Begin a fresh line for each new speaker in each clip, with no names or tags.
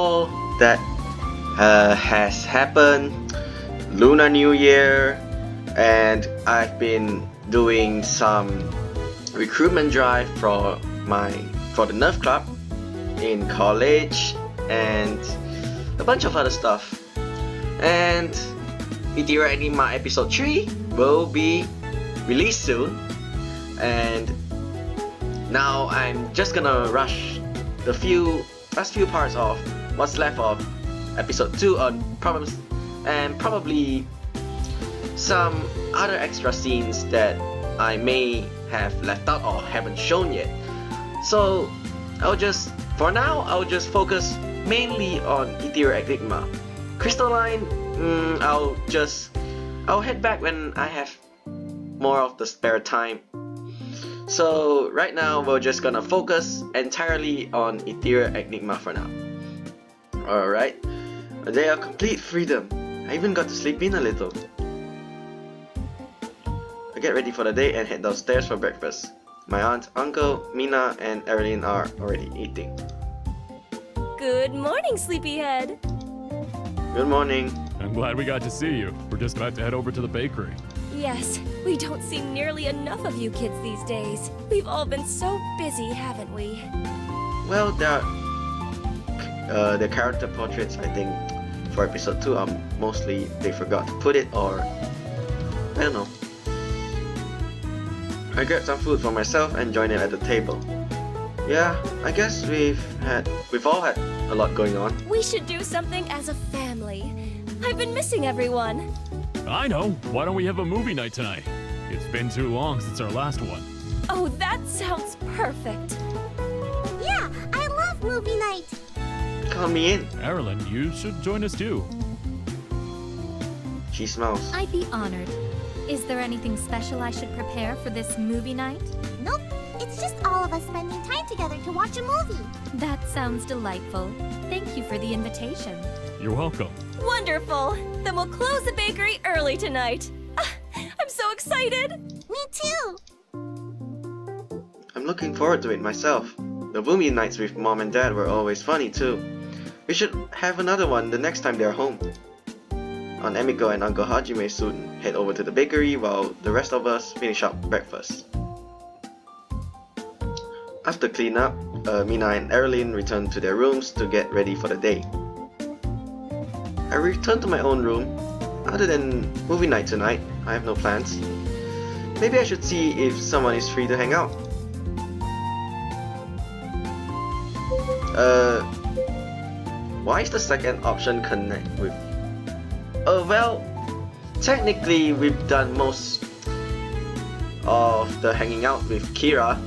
all that has happened, Lunar New Year, and I've been doing some recruitment drive for the Nerf Club in college and a bunch of other stuff. And Ethereal Enigma episode 3 will be released soon, and now I'm just gonna rush the last few parts of what's left of episode 2 on problems and probably some other extra scenes that I may have left out or haven't shown yet. So for now I'll just focus mainly on Ethereal Enigma. Crystalline, I'll head back when I have more of the spare time. So right now we're just gonna focus entirely on Ethereal Enigma for now. Alright, a day of complete freedom. I even got to sleep in a little. I get ready for the day and head downstairs for breakfast. My aunt, uncle, Mina, and Erilynn are already eating.
Good morning, sleepyhead.
Good morning.
I'm glad we got to see you. We're just about to head over to the bakery.
Yes, we don't see nearly enough of you kids these days. We've all been so busy, haven't we?
Well, the character portraits, I think, for episode 2 are mostly they forgot to put it, or I don't know. I grabbed some food for myself and joined in at the table. Yeah, I guess we've all had a lot going on.
We should do something as a family. I've been missing everyone.
I know. Why don't we have a movie night tonight? It's been too long since our last one.
Oh, that sounds perfect.
Yeah, I love movie night.
Call me in.
Erilynn, you should join us too.
She smiles.
I'd be honored. Is there anything special I should prepare for this movie night?
Nope, it's just all of us spending time together to watch a movie.
That sounds delightful. Thank you for the invitation.
You're welcome.
Wonderful. Then we'll close the bakery early tonight. I'm so excited.
Me too.
I'm looking forward to it myself. The movie nights with mom and dad were always funny too. We should have another one the next time they're home. Aunt Emiko and Uncle Hajime soon head over to the bakery while the rest of us finish up breakfast. After cleanup, Mina and Erilynn return to their rooms to get ready for the day. I return to my own room. Other than movie night tonight, I have no plans. Maybe I should see if someone is free to hang out. Why is the second option connect with? Well, technically we've done most of the hanging out with Kira,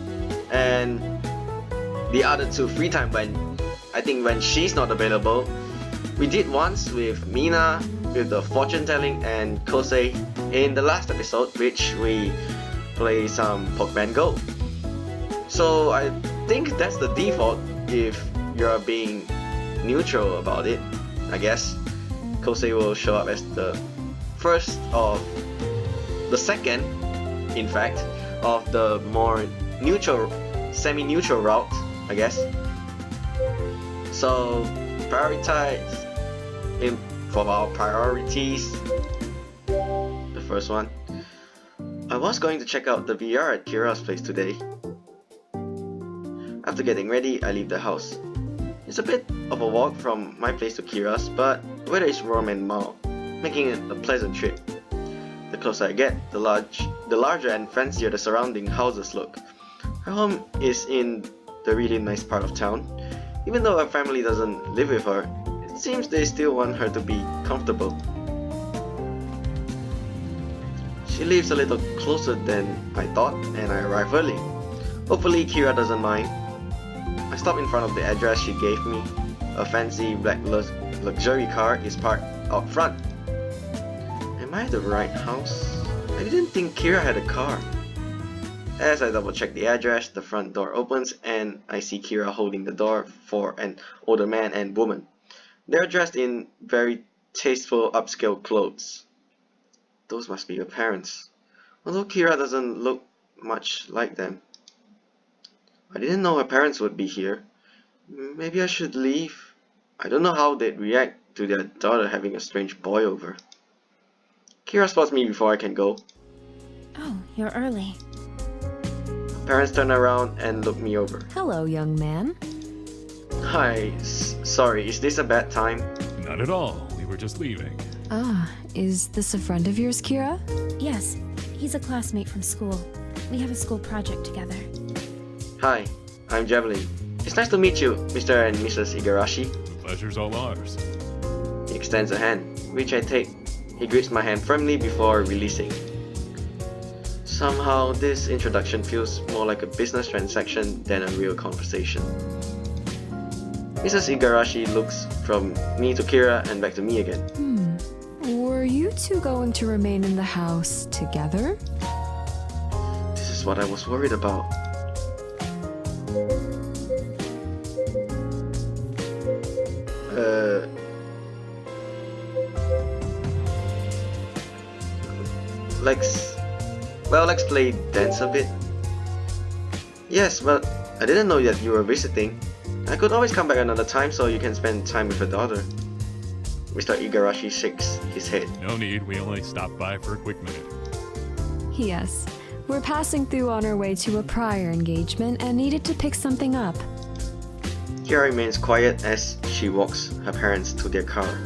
and the other two free time when she's not available. We did once with Mina with the fortune telling and Kosei in the last episode, which we play some Pokemon Go. So I think that's the default if you're being neutral about it. I guess Kosei will show up as the second, in fact, of the more neutral, semi-neutral route, I guess. So prioritize for our priorities. The first one, I was going to check out the VR at Kira's place today. After getting ready, I leave the house. It's a bit of a walk from my place to Kira's, but the weather is warm and mild, making it a pleasant trip. The closer I get, the larger and fancier the surrounding houses look. Her home is in the really nice part of town. Even though her family doesn't live with her, it seems they still want her to be comfortable. She lives a little closer than I thought, and I arrive early. Hopefully Kira doesn't mind. I stop in front of the address she gave me. A fancy black luxury car is parked out front. Am I at the right house? I didn't think Kira had a car. As I double check the address, the front door opens and I see Kira holding the door for an older man and woman. They're dressed in very tasteful upscale clothes. Those must be her parents. Although Kira doesn't look much like them. I didn't know her parents would be here. Maybe I should leave. I don't know how they'd react to their daughter having a strange boy over. Kira spots me before I can go.
Oh, you're early.
Parents turn around and look me over.
Hello, young man.
Hi, sorry, is this a bad time?
Not at all. We were just leaving.
Ah, is this a friend of yours, Kira?
Yes, he's a classmate from school. We have a school project together.
Hi, I'm Javelin. It's nice to meet you, Mr. and Mrs. Igarashi.
The pleasure's all ours.
He extends a hand, which I take. He grips my hand firmly before releasing. Somehow, this introduction feels more like a business transaction than a real conversation. Mrs. Igarashi looks from me to Kira and back to me again.
Were you two going to remain in the house together?
This is what I was worried about. Let's play dance a bit. Yes, but I didn't know that you were visiting. I could always come back another time so you can spend time with your daughter. Mr. Igarashi shakes his head.
No need. We only stopped by for a quick minute.
Yes. We're passing through on our way to a prior engagement and needed to pick something up.
Kira remains quiet as she walks her parents to their car.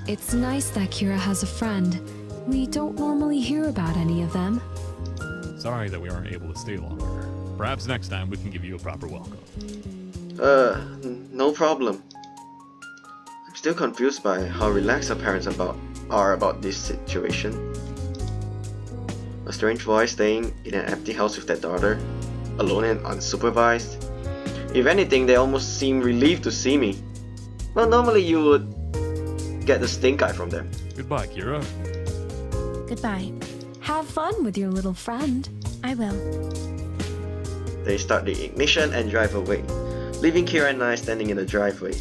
It's nice that Kira has a friend. We don't normally hear about any of them.
Sorry that we aren't able to stay longer. Perhaps next time we can give you a proper welcome.
No problem. I'm still confused by how relaxed her parents are about this situation. A strange boy staying in an empty house with their daughter, alone and unsupervised. If anything, they almost seem relieved to see me. Well, normally you would get the stink eye from them.
Goodbye, Kira.
Goodbye.
Have fun with your little friend.
I will.
They start the ignition and drive away, leaving Kira and I standing in the driveway.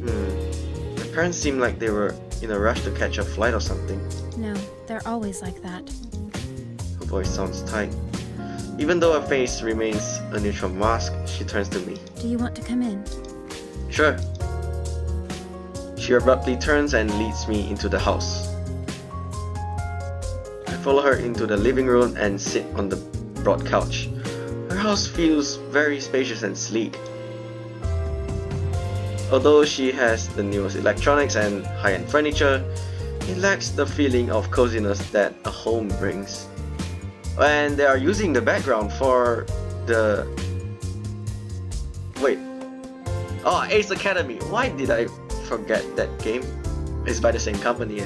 My parents seem like they were in a rush to catch a flight or something.
No, they're always like that.
Her voice sounds tight. Even though her face remains a neutral mask, she turns to me.
Do you want to come in?
Sure. She abruptly turns and leads me into the house. I follow her into the living room and sit on the broad couch. Her house feels very spacious and sleek. Although she has the newest electronics and high-end furniture, it lacks the feeling of coziness that a home brings. And they are using the background for the... Wait. Oh, Ace Academy. Why did I forget that game? It's by the same company.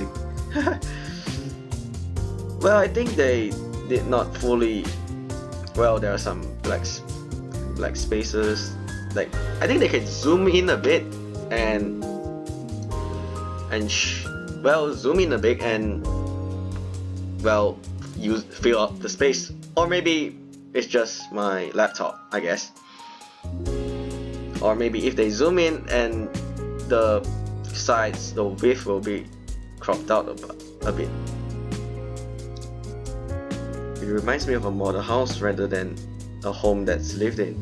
Well, I think they did not fully... Well, there are some black spaces. Like, I think they can zoom in a bit and zoom in a bit and fill up the space. Or maybe it's just my laptop, I guess. Or maybe if they zoom in and the sides, the width will be cropped out a bit. It reminds me of a model house rather than a home that's lived in.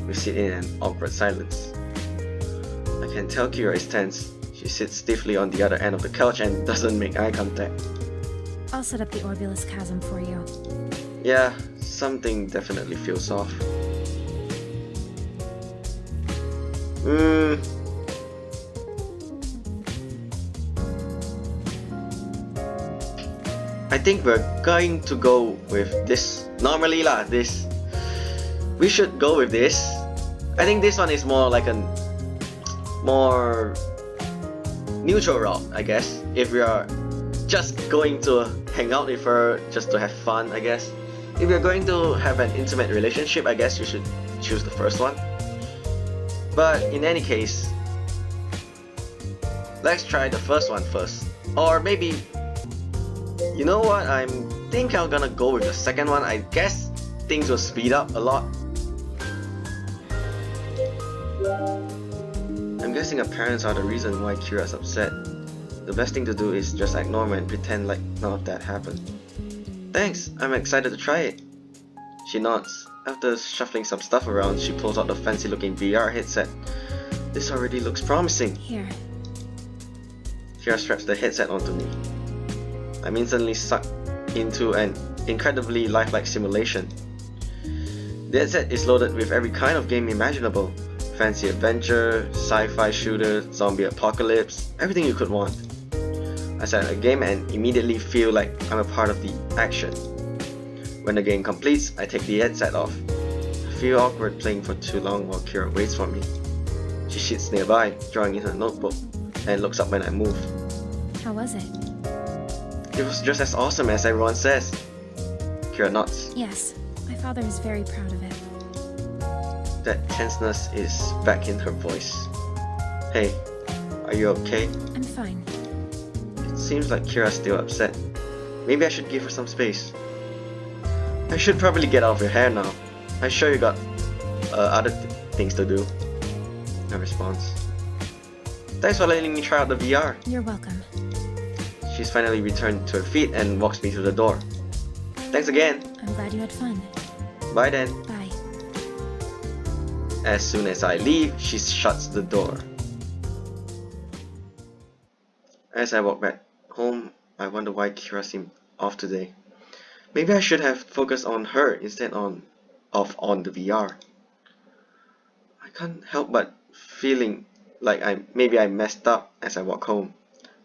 We sit in an awkward silence. I can tell Kira is tense. She sits stiffly on the other end of the couch and doesn't make eye contact.
I'll set up the Orbulus chasm for you.
Yeah, something definitely feels off. I think we're going to go with this. Normally we should go with this. I think this one is more like a more neutral route, I guess. If we are just going to hang out with her just to have fun, I guess. If we're going to have an intimate relationship, I guess you should choose the first one. But in any case, let's try the first one first. Or maybe, you know what, I think I'm gonna go with the second one. I guess things will speed up a lot. I'm guessing her parents are the reason why Kira's upset. The best thing to do is just ignore them and pretend like none of that happened. Thanks, I'm excited to try it. She nods. After shuffling some stuff around, she pulls out the fancy looking VR headset. This already looks promising.
Here.
Kira straps the headset onto me. I'm instantly sucked into an incredibly lifelike simulation. The headset is loaded with every kind of game imaginable. Fancy adventure, sci-fi shooter, zombie apocalypse, everything you could want. I start a game and immediately feel like I'm a part of the action. When the game completes, I take the headset off. I feel awkward playing for too long while Kira waits for me. She sits nearby, drawing in her notebook, and looks up when I move.
How was it?
It was just as awesome as everyone says. Kira nods.
Yes, my father is very proud of it.
That tenseness is back in her voice. Hey, are you okay?
I'm fine.
It seems like Kira's still upset. Maybe I should give her some space. I should probably get out of your hair now. I'm sure you got other things to do. No response. Thanks for letting me try out the VR.
You're welcome.
She's finally returned to her feet and walks me to the door. Thanks again.
I'm glad you had fun.
Bye then.
Bye.
As soon as I leave, she shuts the door. As I walk back home, I wonder why Kira seemed off today. Maybe I should have focused on her instead on the VR. I can't help but feeling like maybe I messed up as I walk home.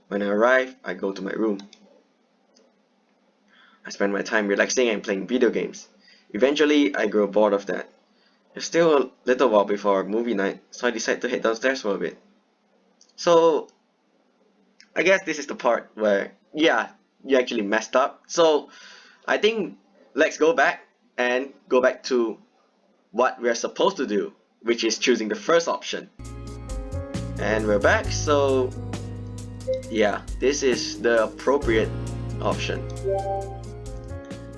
When I arrive, I go to my room. I spend my time relaxing and playing video games. Eventually, I grow bored of that. There's still a little while before movie night, so I decide to head downstairs for a bit. So, I guess this is the part where, yeah, you actually messed up. So, I think let's go back to what we're supposed to do, which is choosing the first option. And we're back, so yeah, this is the appropriate option.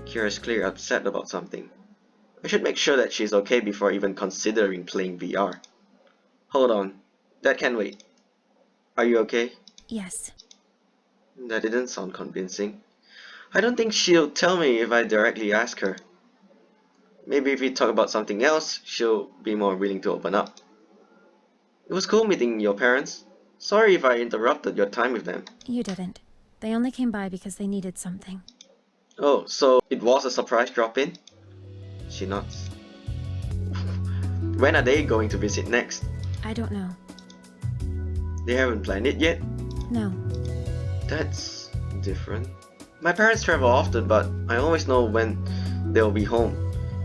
Kira's clearly upset about something. I should make sure that she's okay before even considering playing VR. Hold on, that can wait. Are you okay?
Yes.
That didn't sound convincing. I don't think she'll tell me if I directly ask her. Maybe if we talk about something else, she'll be more willing to open up. It was cool meeting your parents. Sorry if I interrupted your time with them.
You didn't. They only came by because they needed something.
Oh, so it was a surprise drop-in? She nods. When are they going to visit next?
I don't know.
They haven't planned it yet?
No.
That's different. My parents travel often, but I always know when they'll be home.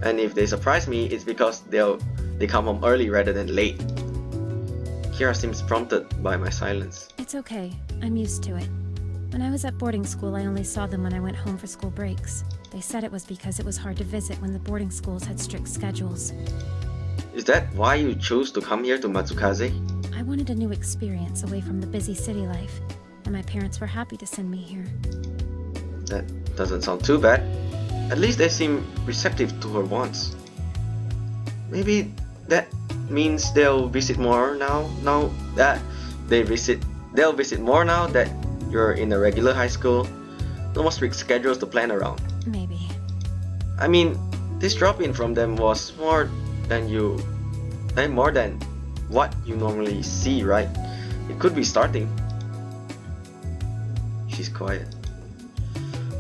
And if they surprise me, it's because they come home early rather than late. Kira seems prompted by my silence.
It's okay. I'm used to it. When I was at boarding school, I only saw them when I went home for school breaks. They said it was because it was hard to visit when the boarding schools had strict schedules.
Is that why you chose to come here to Matsukaze?
I wanted a new experience away from the busy city life, and my parents were happy to send me here.
That doesn't sound too bad. At least they seem receptive to her wants. Maybe that means they'll visit more now that they'll visit more now that you're in a regular high school. No more strict schedules to plan around.
Maybe.
I mean, this drop-in from them was more than what you normally see, right? It could be starting. She's quiet.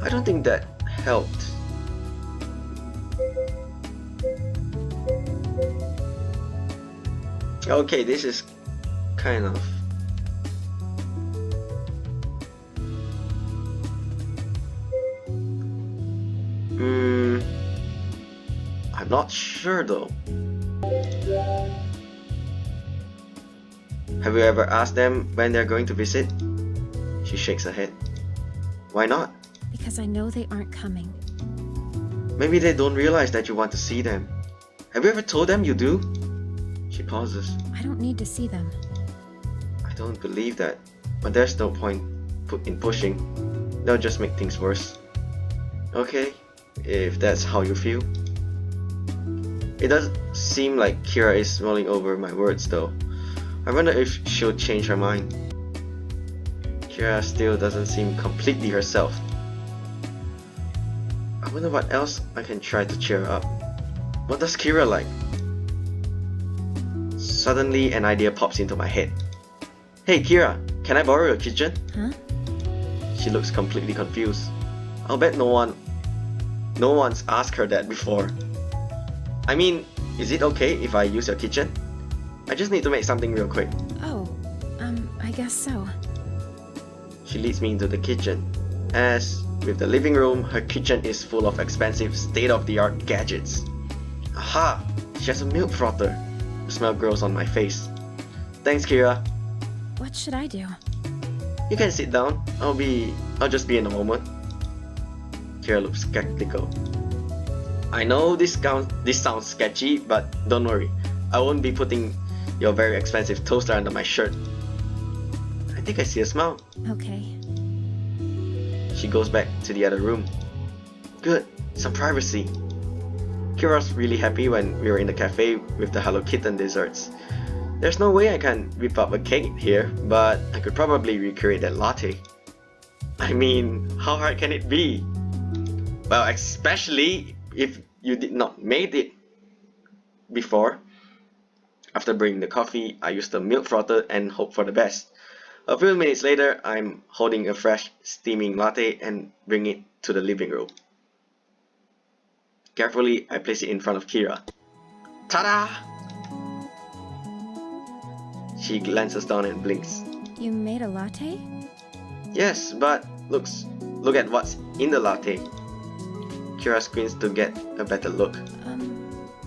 I don't think that helped. Okay, this is kind of... I'm not sure though. Have you ever asked them when they're going to visit? She shakes her head. Why not?
Because I know they aren't coming.
Maybe they don't realize that you want to see them. Have you ever told them you do? She pauses.
I don't need to see them.
I don't believe that, but there's no point in pushing. They'll just make things worse. Okay, if that's how you feel. It does seem like Kira is mulling over my words though. I wonder if she'll change her mind. Kira still doesn't seem completely herself. I wonder what else I can try to cheer her up. What does Kira like? Suddenly, an idea pops into my head. Hey Kira, can I borrow your kitchen?
Huh?
She looks completely confused. I'll bet no one's asked her that before. I mean, is it okay if I use your kitchen? I just need to make something real quick.
Oh, I guess so.
She leads me into the kitchen. As with the living room, her kitchen is full of expensive, state-of-the-art gadgets. Aha! She has a milk frother. The smell grows on my face. Thanks, Kira.
What should I do?
You can sit down. I'll just be in a moment. Kira looks skeptical. I know this sounds sketchy, but don't worry. I won't be putting your very expensive toaster under my shirt. I think I see a smile.
Okay.
She goes back to the other room. Good, some privacy. Kira's really happy when we were in the cafe with the Hello Kitten desserts. There's no way I can whip up a cake here, but I could probably recreate that latte. I mean, how hard can it be? Well, especially if you did not made it before. After brewing the coffee, I used the milk frother and hope for the best. A few minutes later, I'm holding a fresh, steaming latte and bring it to the living room. Carefully, I place it in front of Kira. Ta-da! She glances down and blinks.
You made a latte?
Yes, but look at what's in the latte. Kira squints to get a better look.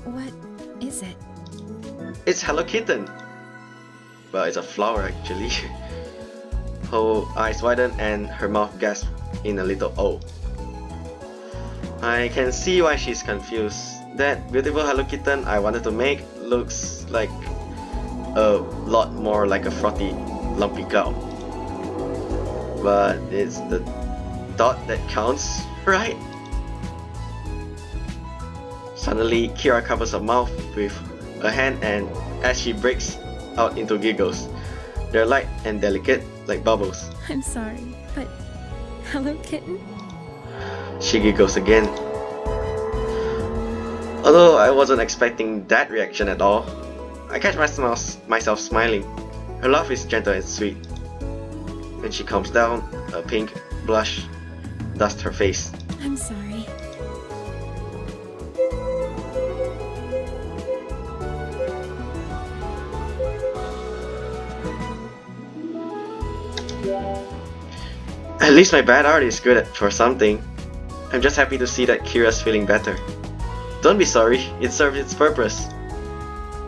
What is it?
It's Hello Kitten! Well, it's a flower actually. Her eyes widen and her mouth gasps in a little O. I can see why she's confused. That beautiful Hello Kitten I wanted to make looks like a lot more like a frothy, lumpy cloud. But it's the thought that counts, right? Suddenly, Kira covers her mouth with a hand, and as she breaks out into giggles, they're light and delicate like bubbles.
I'm sorry, but Hello Kitten?
She giggles again. Although I wasn't expecting that reaction at all, I catch myself smiling. Her laugh is gentle and sweet. When she calms down, a pink blush dusts her face.
I'm sorry.
At least my bad art is good for something. I'm just happy to see that Kira's feeling better. Don't be sorry, it served its purpose.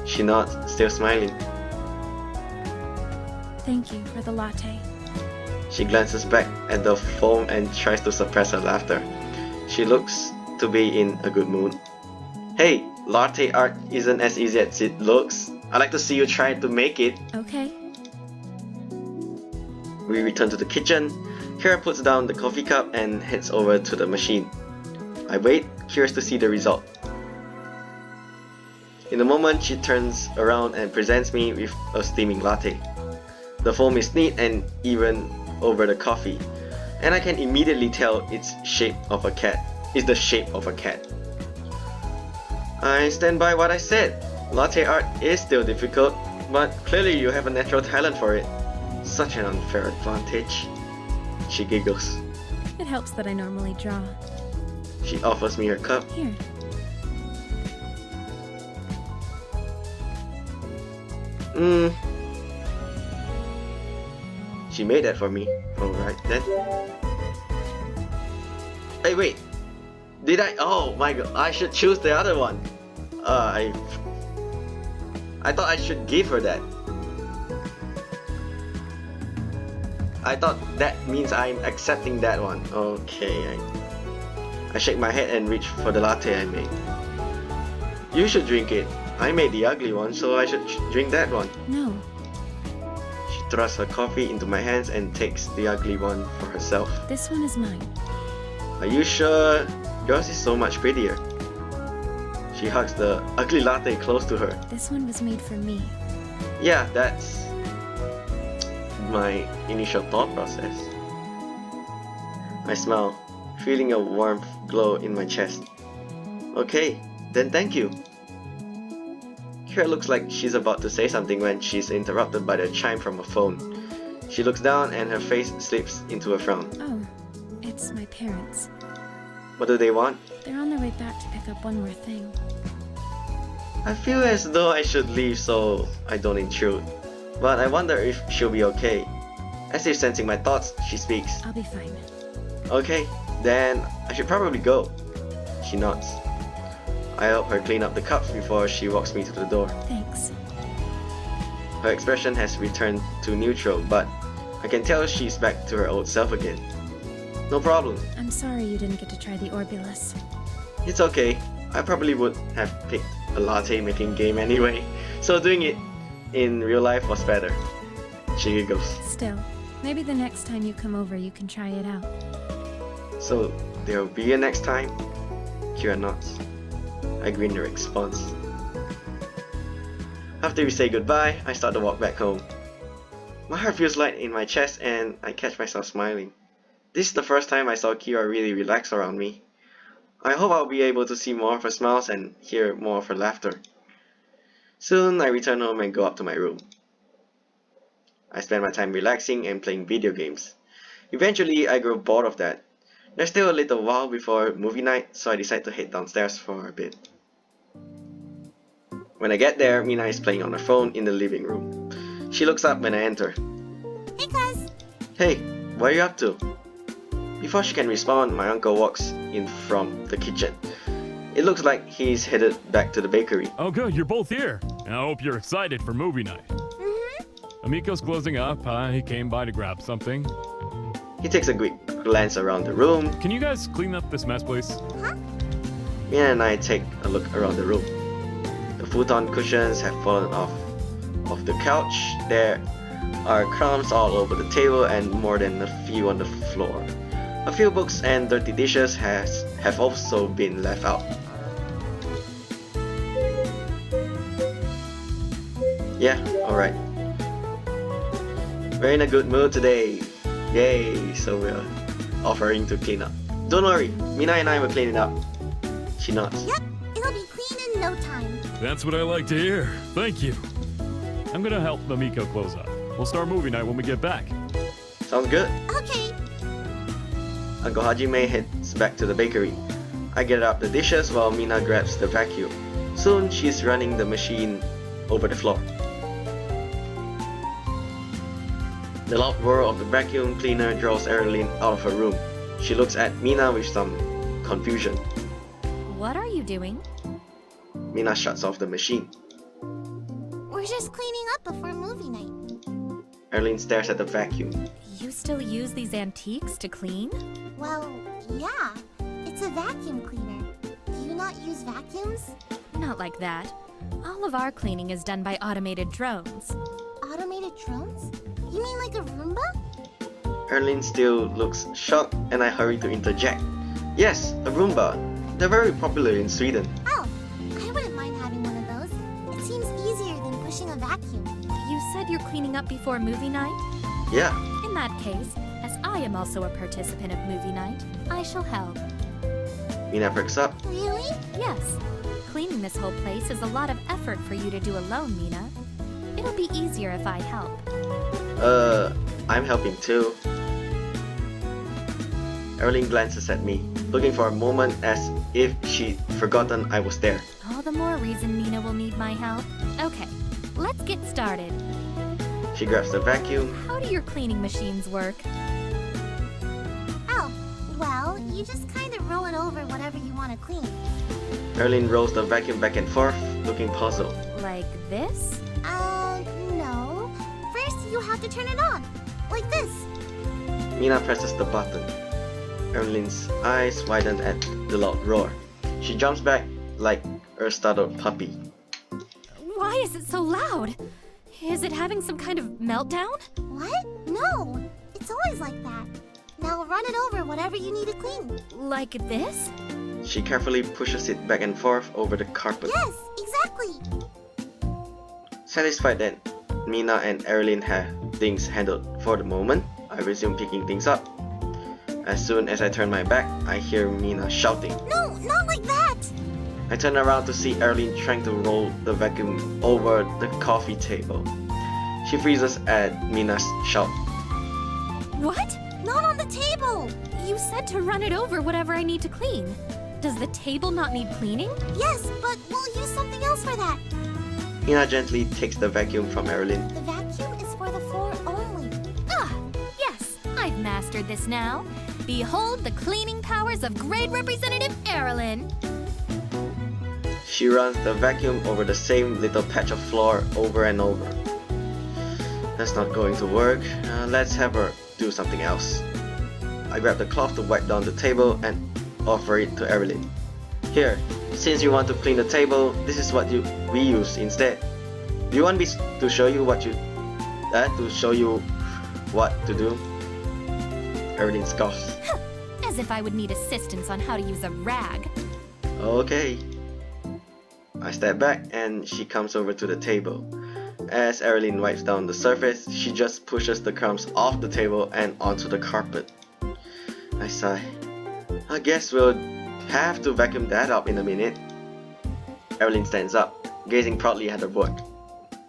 She nods, still smiling.
Thank you for the latte.
She glances back at the foam and tries to suppress her laughter. She looks to be in a good mood. Hey, latte art isn't as easy as it looks. I'd like to see you try to make it.
Okay.
We return to the kitchen. Kira puts down the coffee cup and heads over to the machine. I wait, curious to see the result. In a moment, she turns around and presents me with a steaming latte. The foam is neat and even over the coffee, and I can immediately tell it's the shape of a cat. I stand by what I said. Latte art is still difficult, but clearly you have a natural talent for it. Such an unfair advantage. She giggles.
It helps that I normally draw.
She offers me her cup.
Here.
She made that for me. Alright then. Hey, wait. Did I? Oh my god, I should choose the other one. I thought I should give her that. I thought that means I'm accepting that one. Okay. I shake my head and reach for the latte I made. You should drink it. I made the ugly one, so I should drink that one.
No.
She thrusts her coffee into my hands and takes the ugly one for herself.
This one is mine.
Are you sure? Yours is so much prettier. She hugs the ugly latte close to her.
This one was made for me.
Yeah, that's my initial thought process. I smile, feeling a warmth glow in my chest. Okay, then thank you. Kira looks like she's about to say something when she's interrupted by the chime from her phone. She looks down and her face slips into a frown.
Oh, it's my parents.
What do they want?
They're on their way back to pick up one more thing.
I feel as though I should leave so I don't intrude, but I wonder if she'll be okay. As if sensing my thoughts, she speaks.
I'll be fine.
Okay, then I should probably go. She nods. I help her clean up the cups before she walks me to the door.
Thanks.
Her expression has returned to neutral, but I can tell she's back to her old self again. No problem.
I'm sorry you didn't get to try the Orbulus.
It's okay. I probably would have picked a latte making game anyway, so doing it in real life was better. She giggles.
Still, maybe the next time you come over you can try it out.
So there'll be a next time? Kira nods. I grin in response. After we say goodbye, I start to walk back home. My heart feels light in my chest and I catch myself smiling. This is the first time I saw Kira really relax around me. I hope I'll be able to see more of her smiles and hear more of her laughter. Soon I return home and go up to my room. I spend my time relaxing and playing video games. Eventually I grow bored of that. There's still a little while before movie night, so I decide to head downstairs for a bit. When I get there, Mina is playing on her phone in the living room. She looks up when I enter.
Hey, cuz.
Hey, what are you up to? Before she can respond, my uncle walks in from the kitchen. It looks like he's headed back to the bakery.
Oh good, you're both here. I hope you're excited for movie night. Amiko's closing up. I came by to grab something.
He takes a quick glance around the room.
Can you guys clean up this mess, please?
Mina and I take a look around the room. The futon cushions have fallen off the couch. There are crumbs all over the table and more than a few on the floor. A few books and dirty dishes have also been left out. Yeah, alright. We're in a good mood today. Yay, so we're offering to clean up. Don't worry, Mina and I will clean it up. She nods.
Yep, it'll be clean in no time.
That's what I like to hear. Thank you. I'm gonna help Amiko close up. We'll start movie night when we get back.
Sounds good.
Okay.
Uncle Hajime heads back to the bakery. I get up the dishes while Mina grabs the vacuum. Soon she's running the machine over the floor. The loud roar of the vacuum cleaner draws Erilynn out of her room. She looks at Mina with some confusion.
What are you doing?
Mina shuts off the machine.
We're just cleaning up before movie night.
Erilynn stares at the vacuum.
You still use these antiques to clean?
Well, yeah. It's a vacuum cleaner. Do you not use vacuums?
Not like that. All of our cleaning is done by automated drones.
Automated drones? You mean like a Roomba?
Erilynn still looks shocked and I hurry to interject. Yes, a Roomba. They're very popular in Sweden.
Oh, I wouldn't mind having one of those. It seems easier than pushing a vacuum.
You said you're cleaning up before movie night?
Yeah,
In that case, as I am also a participant of movie night, I shall help.
Mina perks up.
Really?
Yes. Cleaning this whole place is a lot of effort for you to do alone, Mina. It'll be easier if I help.
I'm helping too. Erilynn glances at me, looking for a moment as if she'd forgotten I was there.
All the more reason Mina will need my help. Okay, let's get started.
She grabs the vacuum.
How do your cleaning machines work?
Oh, well, you just kind of roll it over whatever you want to clean.
Erilynn rolls the vacuum back and forth, looking puzzled.
Like this?
No. First, you have to turn it on. Like this.
Mina presses the button. Erilynn's eyes widen at the loud roar. She jumps back like a startled puppy.
Why is it so loud? Is it having some kind of meltdown?
What? No. It's always like that. Now run it over whatever you need to clean.
Like this?
She carefully pushes it back and forth over the carpet.
Yes, exactly.
Satisfied that Mina and Erilynn have things handled for the moment, I resume picking things up. As soon as I turn my back, I hear Mina shouting.
No, not like that.
I turn around to see Erilynn trying to roll the vacuum over the coffee table. She freezes at Mina's shout.
What?
Not on the table!
You said to run it over whatever I need to clean. Does the table not need cleaning?
Yes, but we'll use something else for that.
Mina gently takes the vacuum from Erilynn.
The vacuum is for the floor only.
Ah, yes, I've mastered this now. Behold the cleaning powers of Grade Representative Erilynn.
She runs the vacuum over the same little patch of floor over and over. That's not going to work. Let's have her do something else. I grab the cloth to wipe down the table and offer it to Erilynn. Here, since you want to clean the table, this is what we use instead. Do you want me to show you what to do? Erilynn scoffs.
As if I would need assistance on how to use a rag.
Okay. I step back and she comes over to the table. As Erilynn wipes down the surface, she just pushes the crumbs off the table and onto the carpet. I sigh. I guess we'll have to vacuum that up in a minute. Erilynn stands up, gazing proudly at her work.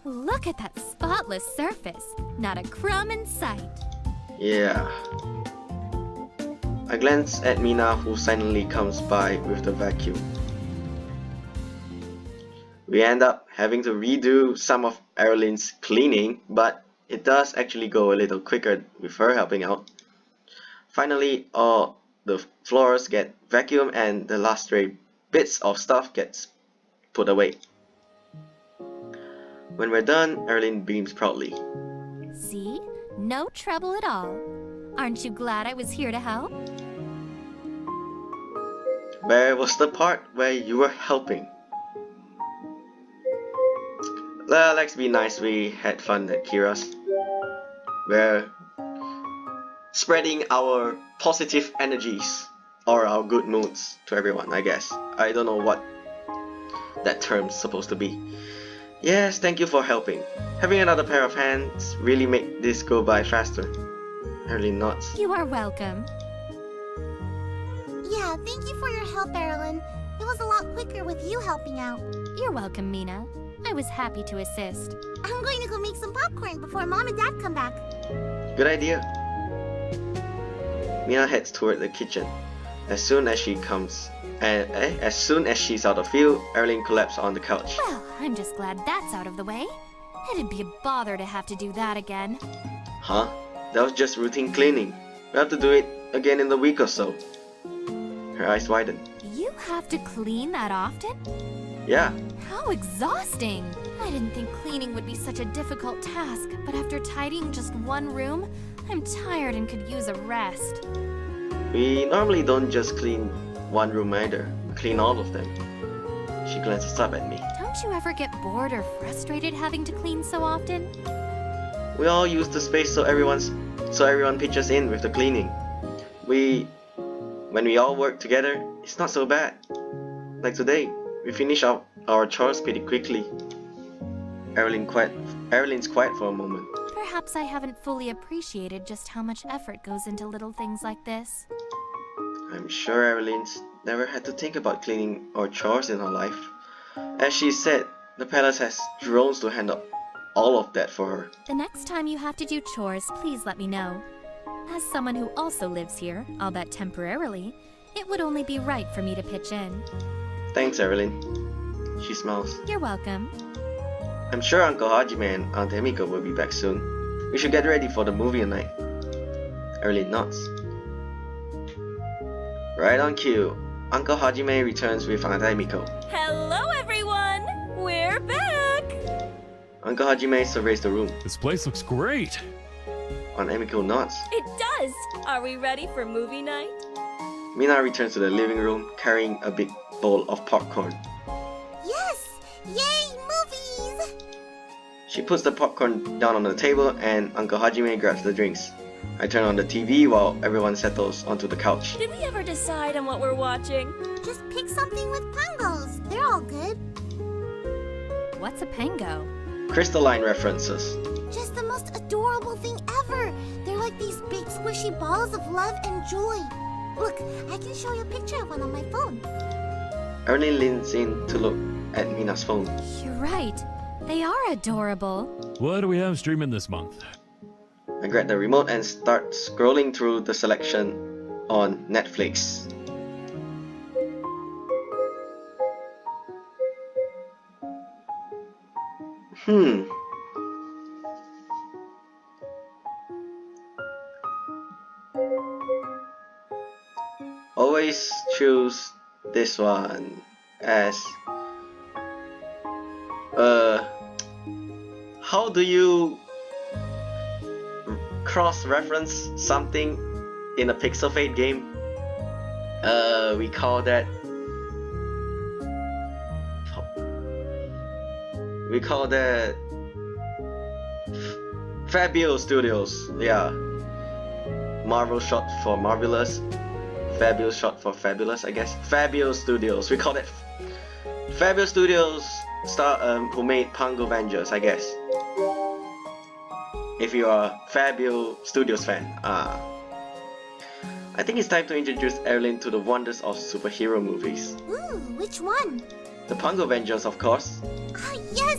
Look at that spotless surface. Not a crumb in sight.
Yeah. I glance at Mina, who silently comes by with the vacuum. We end up having to redo some of Erilynn's cleaning, but it does actually go a little quicker with her helping out. Finally, all the floors get vacuumed and the last stray bits of stuff gets put away. When we're done, Erilynn beams proudly.
See? No trouble at all. Aren't you glad I was here to help?
Where was the part where you were helping? Let's be nice, we had fun at Kira's. We're spreading our positive energies or our good moods to everyone, I guess. I don't know what that term's supposed to be. Yes, thank you for helping. Having another pair of hands really make this go by faster. Erilynn nods.
You are welcome.
Yeah, thank you for your help, Erilynn. It was a lot quicker with you helping out.
You're welcome, Mina. I was happy to assist.
I'm going to go make some popcorn before Mom and Dad come back.
Good idea. Mina heads toward the kitchen. As soon as she's out of view, Erilynn collapses on the couch.
Well, I'm just glad that's out of the way. It'd be a bother to have to do that again.
Huh? That was just routine cleaning. We'll have to do it again in a week or so. Her eyes widen.
You have to clean that often?
Yeah.
How exhausting! I didn't think cleaning would be such a difficult task, but after tidying just one room, I'm tired and could use a rest.
We normally don't just clean one room either. We clean all of them. She glances up at me.
Don't you ever get bored or frustrated having to clean so often?
We all use the space so everyone pitches in with the cleaning. When we all work together, it's not so bad. Like today, we finish our chores pretty quickly. Erilynn's quiet for a moment.
Perhaps I haven't fully appreciated just how much effort goes into little things like this.
I'm sure Erilynn's never had to think about cleaning or chores in her life. As she said, the palace has drones to handle all of that for her.
The next time you have to do chores, please let me know. As someone who also lives here, albeit temporarily, it would only be right for me to pitch in.
Thanks, Erilynn. She smiles.
You're welcome.
I'm sure Uncle Hajime and Aunt Emiko will be back soon. We should get ready for the movie night. Erilynn nods. Right on cue. Uncle Hajime returns with Aunt Emiko.
Hello, everyone! We're back!
Uncle Hajime surveys the room.
This place looks great.
Aunt Emiko nods.
It does! Are we ready for movie night?
Mina returns to the living room carrying a big bowl of popcorn.
Yes! Yay, movies!
She puts the popcorn down on the table and Uncle Hajime grabs the drinks. I turn on the TV while everyone settles onto the couch.
Did we ever decide on what we're watching?
Just pick something with pangos. They're all good.
What's a pango?
Crystalline references.
Just the most adorable thing ever. They're like these big squishy balls of love and joy. Look, I can show you a picture of one on my phone.
Erilynn leans in to look at Mina's phone.
You're right. They are adorable.
What do we have streaming this month?
I grab the remote and start scrolling through the selection on Netflix. Always choose this one as how do you cross-reference something in a pixel fade game? We call that Fabio Studios. Yeah, Marvel short for marvelous, Fabio short for fabulous, I guess. Fabio Studios. We call that Fabio Studios, who made Pango Avengers, I guess. If you are a Fabio Studios fan. I think it's time to introduce Erilynn to the wonders of superhero movies.
Ooh, which one?
The Pango Avengers, of course.
Ah, yes!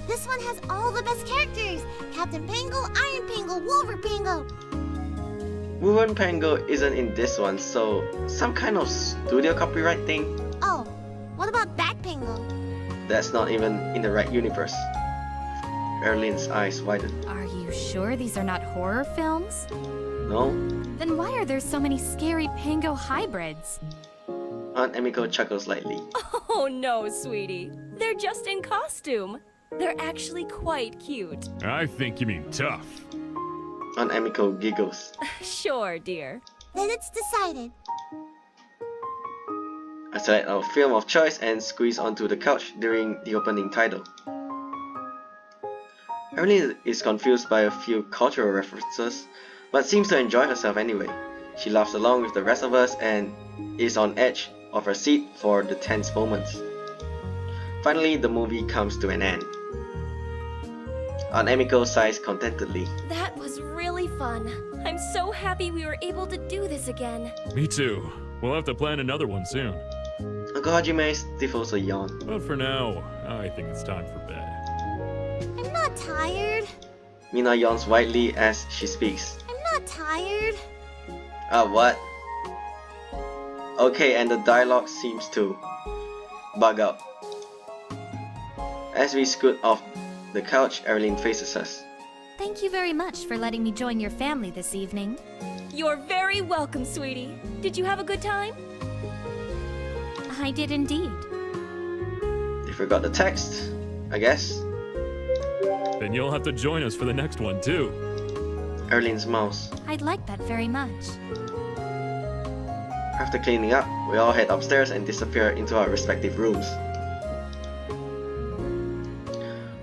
This one has all the best characters. Captain Pango, Iron Pango, Wolverine Pango.
Wolverine Pango isn't in this one, so some kind of studio copyright thing?
Oh, what about Bat Pango?
That's not even in the right universe. Erilynn's eyes widen.
Are you sure these are not horror films?
No?
Then why are there so many scary Pango hybrids?
Aunt Emiko chuckles lightly.
Oh no, sweetie. They're just in costume. They're actually quite cute.
I think you mean tough.
Aunt Emiko giggles.
Sure, dear.
Then it's decided.
I select our film of choice and squeeze onto the couch during the opening title. Erilynn is confused by a few cultural references, but seems to enjoy herself anyway. She laughs along with the rest of us and is on edge of her seat for the tense moments. Finally, the movie comes to an end. Aunt Emiko sighs contentedly.
That was really fun. I'm so happy we were able to do this again.
Me too. We'll have to plan another one soon.
Uncle Hajime stifles a yawn.
But for now, I think it's time for bed.
I'm not tired.
Mina yawns widely as she speaks.
I'm not tired.
What? Okay, and the dialogue seems to bug out. As we scoot off the couch, Erilynn faces us.
Thank you very much for letting me join your family this evening.
You're very welcome, sweetie. Did you have a good time?
I did indeed.
They forgot the text, I guess.
Then you'll have to join us for the next one too.
Erilynn's mouse.
I'd like that very much.
After cleaning up, we all head upstairs and disappear into our respective rooms.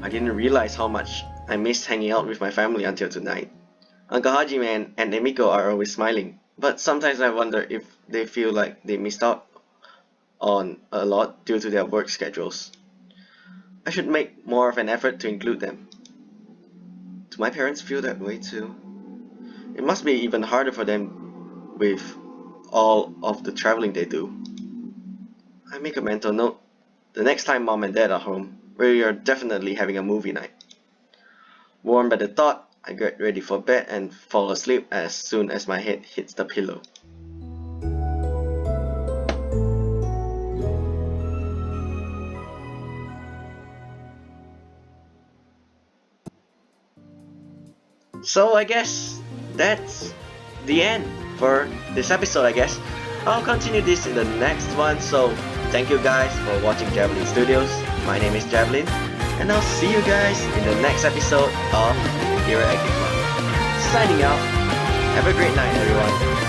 I didn't realize how much I missed hanging out with my family until tonight. Uncle Hajime and Emiko are always smiling, but sometimes I wonder if they feel like they missed out on a lot due to their work schedules. I should make more of an effort to include them. Do my parents feel that way too? It must be even harder for them with all of the traveling they do. I make a mental note. The next time mom and dad are home, we are definitely having a movie night. Warmed by the thought, I get ready for bed and fall asleep as soon as my head hits the pillow. So I guess that's the end for this episode, I guess. I'll continue this in the next one, so thank you guys for watching Javelin Studios. My name is Javelin, and I'll see you guys in the next episode of Ethereal Enigma. Signing out. Have a great night, everyone.